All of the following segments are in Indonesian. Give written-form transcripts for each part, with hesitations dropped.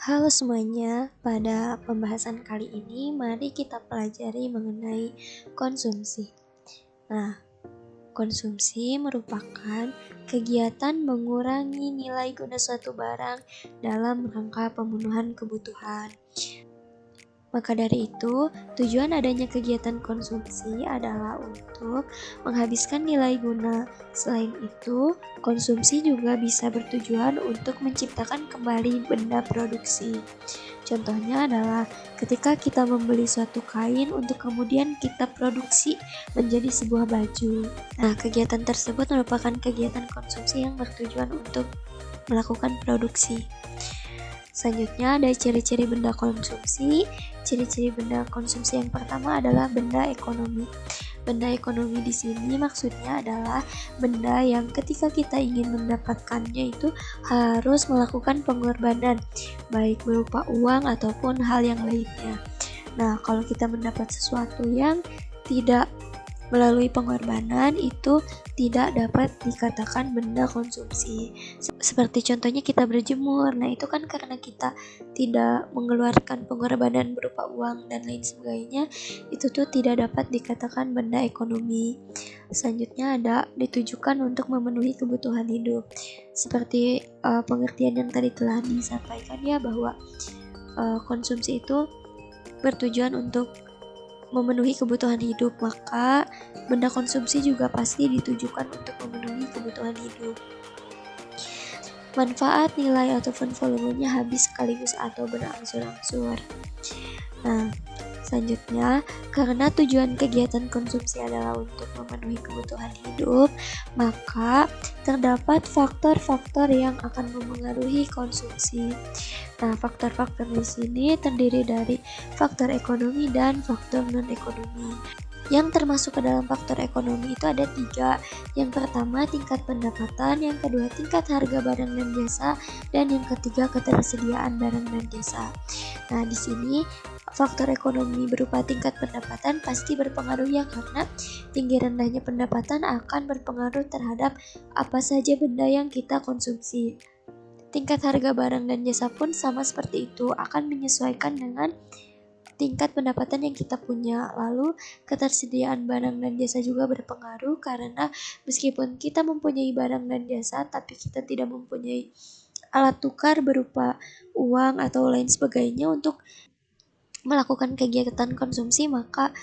Halo semuanya, pada pembahasan kali ini mari kita pelajari mengenai konsumsi. Nah, konsumsi merupakan kegiatan mengurangi nilai guna suatu barang dalam rangka pemenuhan kebutuhan. Maka dari itu, tujuan adanya kegiatan konsumsi adalah untuk menghabiskan nilai guna. Selain itu, konsumsi juga bisa bertujuan untuk menciptakan kembali benda produksi. Contohnya adalah ketika kita membeli suatu kain untuk kemudian kita produksi menjadi sebuah baju. Nah, kegiatan tersebut merupakan kegiatan konsumsi yang bertujuan untuk melakukan produksi. Selanjutnya ada ciri-ciri benda konsumsi. Ciri-ciri benda konsumsi yang pertama adalah benda ekonomi. Benda ekonomi di sini maksudnya adalah benda yang ketika kita ingin mendapatkannya itu harus melakukan pengorbanan, baik berupa uang ataupun hal yang lainnya. Nah, kalau kita mendapat sesuatu yang tidak melalui pengorbanan itu tidak dapat dikatakan benda konsumsi. Seperti contohnya kita berjemur, nah itu kan karena kita tidak mengeluarkan pengorbanan berupa uang dan lain sebagainya, itu tuh tidak dapat dikatakan benda ekonomi. Selanjutnya ada ditujukan untuk memenuhi kebutuhan hidup. Seperti pengertian yang tadi telah disampaikan ya, bahwa konsumsi itu bertujuan untuk memenuhi kebutuhan hidup, maka benda konsumsi juga pasti ditujukan untuk memenuhi kebutuhan hidup. Manfaat, nilai, ataupun volumenya habis sekaligus atau berangsur-angsur. Nah, selanjutnya, karena tujuan kegiatan konsumsi adalah untuk memenuhi kebutuhan hidup, maka terdapat faktor-faktor yang akan memengaruhi konsumsi. Nah, faktor-faktor di sini terdiri dari faktor ekonomi dan faktor non-ekonomi. Yang termasuk ke dalam faktor ekonomi itu ada 3. Yang pertama, tingkat pendapatan. Yang kedua, tingkat harga barang dan jasa. Dan yang ketiga, ketersediaan barang dan jasa. Nah, di sini faktor ekonomi berupa tingkat pendapatan pasti berpengaruh ya, karena tinggi rendahnya pendapatan akan berpengaruh terhadap apa saja benda yang kita konsumsi. Tingkat harga barang dan jasa pun sama seperti itu, akan menyesuaikan dengan tingkat pendapatan yang kita punya. Lalu ketersediaan barang dan jasa juga berpengaruh, karena meskipun kita mempunyai barang dan jasa tapi kita tidak mempunyai alat tukar berupa uang atau lain sebagainya untuk melakukan kegiatan konsumsi, maka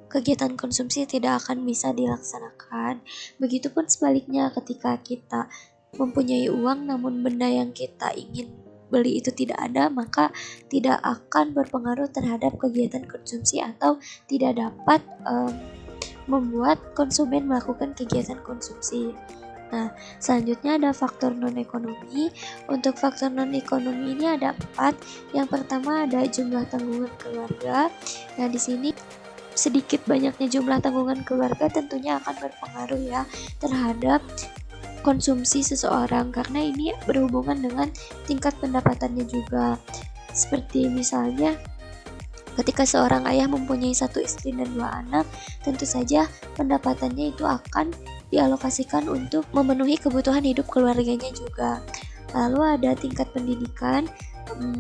kegiatan konsumsi tidak akan bisa dilaksanakan. Begitupun sebaliknya, ketika kita mempunyai uang namun benda yang kita ingin beli itu tidak ada, maka tidak akan berpengaruh terhadap kegiatan konsumsi atau tidak dapat membuat konsumen melakukan kegiatan konsumsi. Nah, selanjutnya ada faktor non-ekonomi. Untuk faktor non-ekonomi ini ada 4. Yang pertama ada jumlah tanggungan keluarga. Nah, di sini sedikit banyaknya jumlah tanggungan keluarga tentunya akan berpengaruh ya terhadap konsumsi seseorang, karena ini berhubungan dengan tingkat pendapatannya juga. Seperti misalnya ketika seorang ayah mempunyai 1 istri dan 2 anak, tentu saja pendapatannya itu akan dialokasikan untuk memenuhi kebutuhan hidup keluarganya juga. Lalu ada tingkat pendidikan.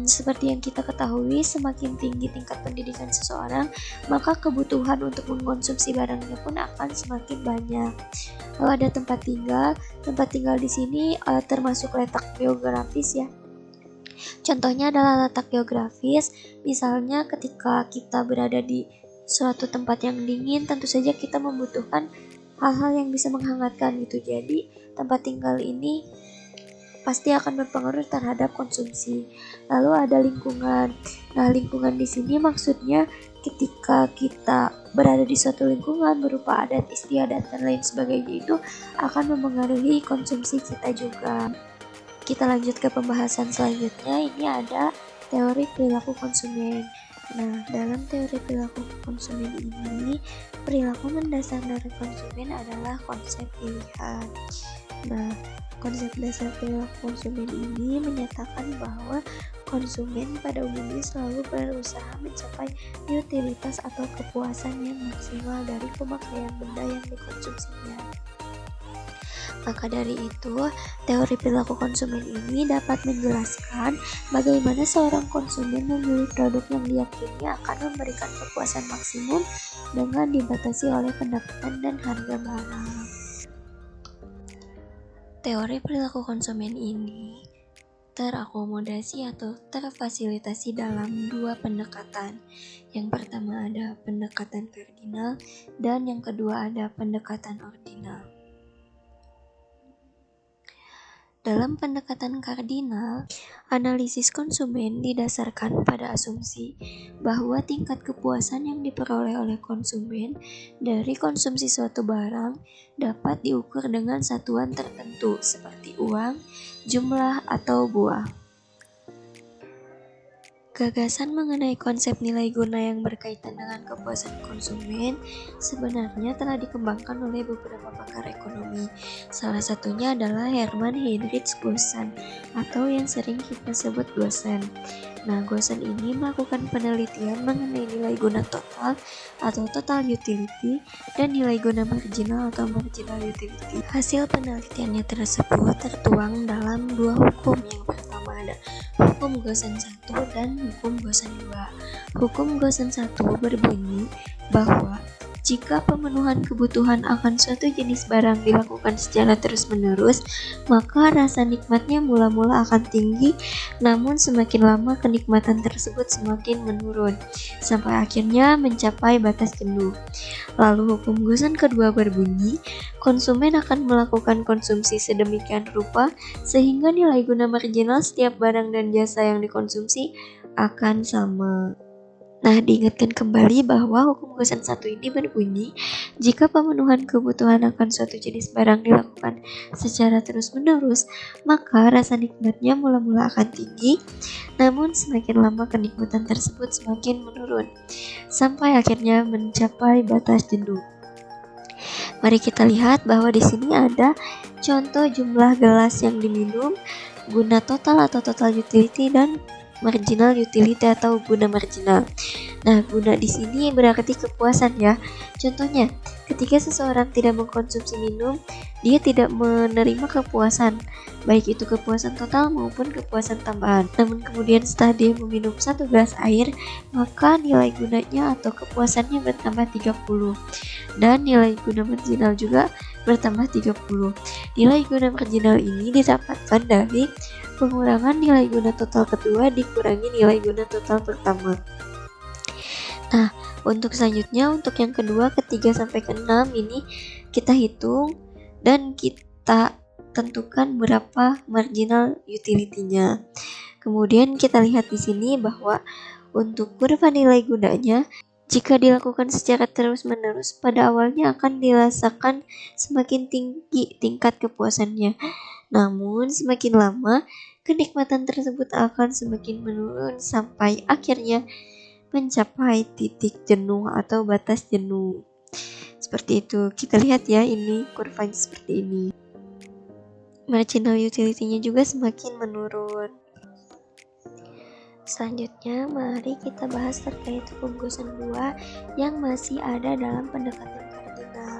Seperti yang kita ketahui, semakin tinggi tingkat pendidikan seseorang, maka kebutuhan untuk mengkonsumsi barangnya pun akan semakin banyak. Lalu ada tempat tinggal. Tempat tinggal di sini termasuk letak geografis ya. Contohnya adalah letak geografis. Misalnya ketika kita berada di suatu tempat yang dingin, tentu saja kita membutuhkan hal-hal yang bisa menghangatkan gitu. Jadi tempat tinggal ini pasti akan berpengaruh terhadap konsumsi. Lalu ada lingkungan. Nah, lingkungan di sini maksudnya ketika kita berada di suatu lingkungan berupa adat istiadat dan lain sebagainya, itu akan memengaruhi konsumsi kita juga. Kita lanjut ke pembahasan selanjutnya. Ini ada teori perilaku konsumen. Nah, dalam teori perilaku konsumen ini, perilaku mendasar dari konsumen adalah konsep pilihan. Nah, konsep dasar perilaku konsumen ini menyatakan bahwa konsumen pada umumnya selalu berusaha mencapai utilitas atau kepuasan yang maksimal dari pemakaian benda yang dikonsumsinya. Maka dari itu, teori perilaku konsumen ini dapat menjelaskan bagaimana seorang konsumen memilih produk yang diyakini akan memberikan kepuasan maksimum dengan dibatasi oleh pendapatan dan harga barang. Teori perilaku konsumen ini terakomodasi atau terfasilitasi dalam dua pendekatan. Yang pertama ada pendekatan kardinal dan yang kedua ada pendekatan ordinal. Dalam pendekatan kardinal, analisis konsumen didasarkan pada asumsi bahwa tingkat kepuasan yang diperoleh oleh konsumen dari konsumsi suatu barang dapat diukur dengan satuan tertentu seperti uang, jumlah, atau buah. Gagasan mengenai konsep nilai guna yang berkaitan dengan kepuasan konsumen sebenarnya telah dikembangkan oleh beberapa pakar ekonomi. Salah satunya adalah Hermann Heinrich Goosen atau yang sering kita sebut Goosen. Nah, Goosen ini melakukan penelitian mengenai nilai guna total atau total utility dan nilai guna marginal atau marginal utility. Hasil penelitiannya tersebut tertuang dalam dua hukum. Yang pertama ada hukum Goosen 1 dan hukum Goosen 2. Hukum Goosen 1 berbunyi bahwa jika pemenuhan kebutuhan akan suatu jenis barang dilakukan secara terus-menerus, maka rasa nikmatnya mula-mula akan tinggi, namun semakin lama kenikmatan tersebut semakin menurun, sampai akhirnya mencapai batas jenuh. Lalu hukum Goosen kedua berbunyi, konsumen akan melakukan konsumsi sedemikian rupa, sehingga nilai guna marginal setiap barang dan jasa yang dikonsumsi akan sama. Nah, diingatkan kembali bahwa hukum Goosen 1 ini berbunyi, jika pemenuhan kebutuhan akan suatu jenis barang dilakukan secara terus-menerus, maka rasa nikmatnya mula-mula akan tinggi, namun semakin lama kenikmatan tersebut semakin menurun, sampai akhirnya mencapai batas jenuh. Mari kita lihat bahwa di sini ada contoh jumlah gelas yang diminum, guna total atau total utility, dan marginal utility atau guna marginal. Nah, guna di sini berarti kepuasan ya. Contohnya, ketika seseorang tidak mengkonsumsi minum, dia tidak menerima kepuasan, baik itu kepuasan total maupun kepuasan tambahan. Namun kemudian setelah dia meminum 1 gelas air, maka nilai gunanya atau kepuasannya bertambah 30. Dan nilai guna marginal juga bertambah 30. Nilai guna marginal ini didapatkan dari pengurangan nilai guna total kedua dikurangi nilai guna total pertama. Nah, untuk selanjutnya, untuk yang kedua, ketiga sampai keenam ini kita hitung dan kita tentukan berapa marginal utility-nya. Kemudian kita lihat di sini bahwa untuk kurva nilai gunanya, jika dilakukan secara terus-menerus, pada awalnya akan dirasakan semakin tinggi tingkat kepuasannya. Namun semakin lama, kenikmatan tersebut akan semakin menurun sampai akhirnya mencapai titik jenuh atau batas jenuh. Seperti itu. Kita lihat ya, ini kurvanya seperti ini. Marginal utility-nya juga semakin menurun. Selanjutnya, mari kita bahas terkait hukum Goosen 2 yang masih ada dalam pendekatan kardinal.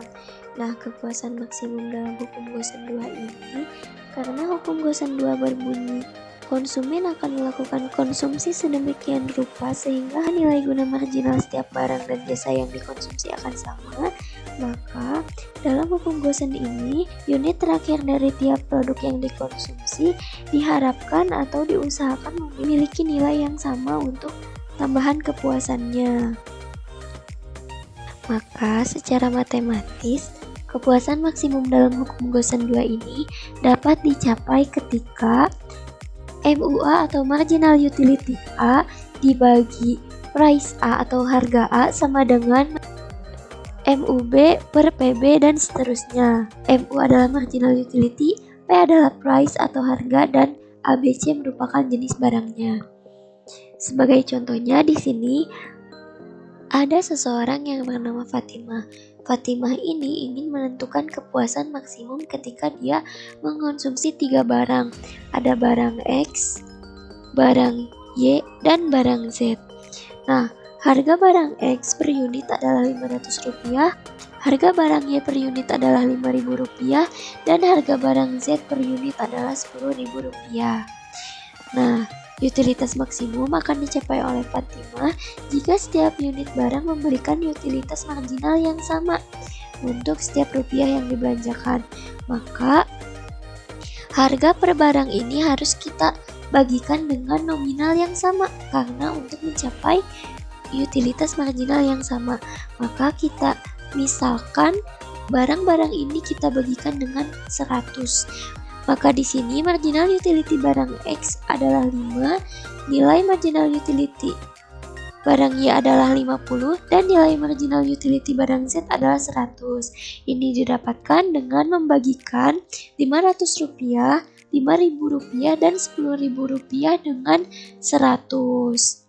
Nah, kepuasan maksimum dalam hukum Goosen 2 ini, karena hukum Goosen 2 berbunyi, konsumen akan melakukan konsumsi sedemikian rupa sehingga nilai guna marginal setiap barang dan jasa yang dikonsumsi akan sama, maka dalam hukum Goosen ini, unit terakhir dari tiap produk yang dikonsumsi diharapkan atau diusahakan memiliki nilai yang sama untuk tambahan kepuasannya. Maka secara matematis, kepuasan maksimum dalam hukum Goosen 2 ini dapat dicapai ketika MUA atau marginal utility A dibagi price A atau harga A sama dengan MUB per PB dan seterusnya. MU adalah marginal utility, P adalah price atau harga, dan ABC merupakan jenis barangnya. Sebagai contohnya di sini ada seseorang yang bernama Fatimah. Fatimah ini ingin menentukan kepuasan maksimum ketika dia mengkonsumsi 3 barang. Ada barang X, barang Y, dan barang Z. Nah, harga barang X per unit adalah Rp500 Harga barang Y per unit adalah Rp5.000 dan harga barang Z per unit adalah Rp10.000. Nah, utilitas maksimum akan dicapai oleh Fatimah jika setiap unit barang memberikan utilitas marginal yang sama untuk setiap rupiah yang dibelanjakan. Maka, harga per barang ini harus kita bagikan dengan nominal yang sama karena untuk mencapai utilitas marginal yang sama. Maka kita misalkan barang-barang ini kita bagikan dengan 100. Maka di sini marginal utility barang X adalah 5, nilai marginal utility barang Y adalah 50 dan nilai marginal utility barang Z adalah 100. Ini didapatkan dengan membagikan Rp500, Rp5.000 dan Rp10.000 dengan 100.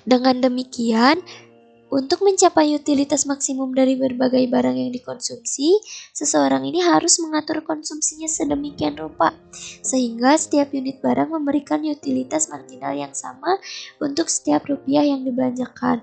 Dengan demikian, untuk mencapai utilitas maksimum dari berbagai barang yang dikonsumsi, seseorang ini harus mengatur konsumsinya sedemikian rupa, sehingga setiap unit barang memberikan utilitas marginal yang sama untuk setiap rupiah yang dibelanjakan.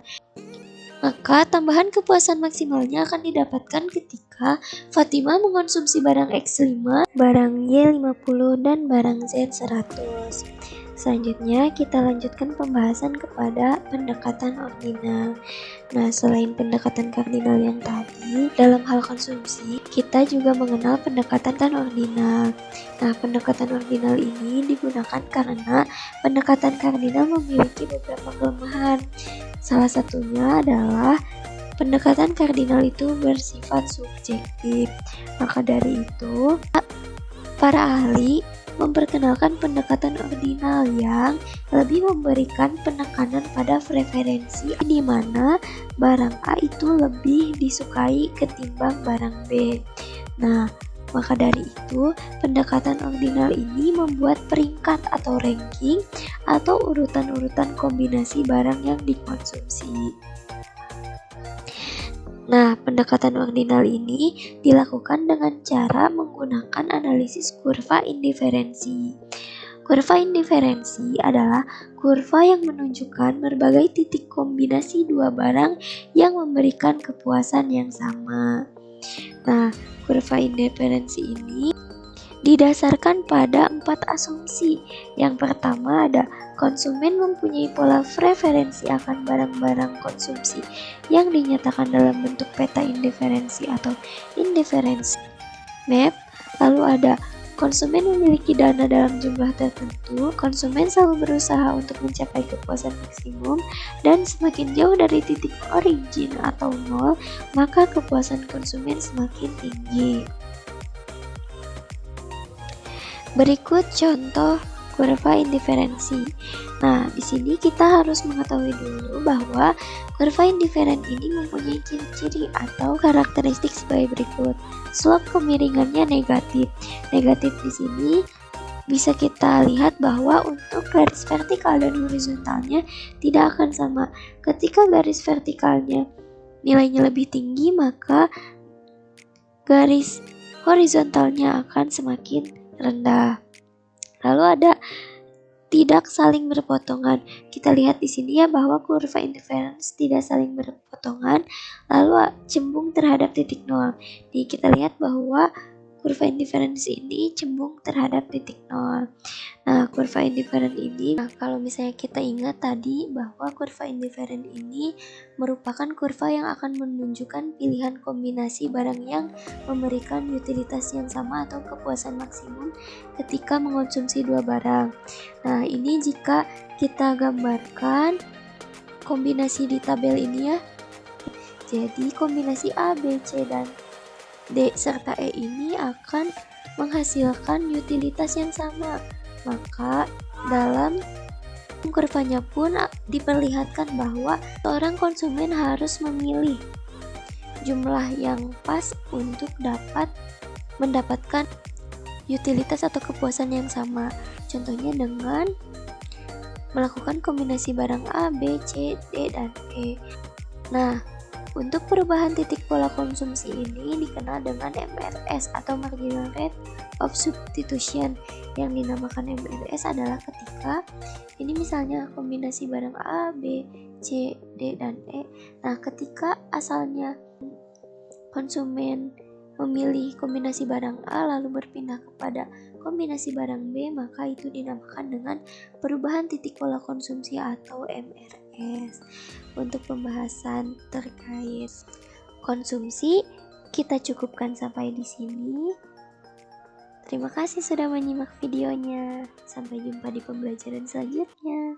Maka tambahan kepuasan maksimalnya akan didapatkan ketika Fatimah mengonsumsi barang X 5, barang Y 50, dan barang Z 100. Selanjutnya kita lanjutkan pembahasan kepada pendekatan ordinal. Nah, selain pendekatan kardinal yang tadi, dalam hal konsumsi, kita juga mengenal pendekatan ordinal. Nah, pendekatan ordinal ini digunakan karena pendekatan kardinal memiliki beberapa kelemahan. Salah satunya adalah pendekatan kardinal itu bersifat subjektif. Maka dari itu, para ahli memperkenalkan pendekatan ordinal yang lebih memberikan penekanan pada preferensi di mana barang A itu lebih disukai ketimbang barang B. Nah, maka dari itu pendekatan ordinal ini membuat peringkat atau ranking atau urutan-urutan kombinasi barang yang dikonsumsi. Nah, pendekatan ordinal ini dilakukan dengan cara menggunakan analisis kurva indiferensi. Kurva indiferensi adalah kurva yang menunjukkan berbagai titik kombinasi dua barang yang memberikan kepuasan yang sama. Nah, kurva indiferensi ini didasarkan pada 4 asumsi. Yang pertama ada konsumen mempunyai pola preferensi akan barang-barang konsumsi yang dinyatakan dalam bentuk peta indiferensi atau indiferensi map. Lalu ada konsumen memiliki dana dalam jumlah tertentu, konsumen selalu berusaha untuk mencapai kepuasan maksimum, dan semakin jauh dari titik origin atau nol, maka kepuasan konsumen semakin tinggi. Berikut contoh kurva indiferensi. Nah, di sini kita harus mengetahui dulu bahwa kurva indiferen ini mempunyai ciri-ciri atau karakteristik sebagai berikut. Slope kemiringannya negatif. Negatif di sini bisa kita lihat bahwa untuk garis vertikal dan horizontalnya tidak akan sama. Ketika garis vertikalnya nilainya lebih tinggi, maka garis horizontalnya akan semakin rendah. Lalu ada tidak saling berpotongan. Kita lihat di sini ya bahwa kurva indiferens tidak saling berpotongan, lalu cembung terhadap titik nol. Jadi kita lihat bahwa kurva indiferens ini cembung terhadap titik nol. Nah, kurva indiferen ini, kalau misalnya kita ingat tadi bahwa kurva indiferen ini merupakan kurva yang akan menunjukkan pilihan kombinasi barang yang memberikan utilitas yang sama atau kepuasan maksimum ketika mengonsumsi dua barang. Nah, ini jika kita gambarkan kombinasi di tabel ini ya. Jadi kombinasi A, B, C, dan D serta E ini akan menghasilkan utilitas yang sama. Maka dalam kurvanya pun diperlihatkan bahwa seorang konsumen harus memilih jumlah yang pas untuk dapat mendapatkan utilitas atau kepuasan yang sama. Contohnya dengan melakukan kombinasi barang A, B, C, D, dan E. Nah, Untuk perubahan titik pola konsumsi ini dikenal dengan MRS atau Marginal Rate of Substitution. Yang dinamakan MRS adalah ketika ini misalnya kombinasi barang A, B, C, D, dan E. Nah, ketika asalnya konsumen memilih kombinasi barang A lalu berpindah kepada kombinasi barang B, maka itu dinamakan dengan perubahan titik pola konsumsi atau MRS. Untuk pembahasan terkait konsumsi, kita cukupkan sampai di sini. Terima kasih sudah menyimak videonya. Sampai jumpa di pembelajaran selanjutnya.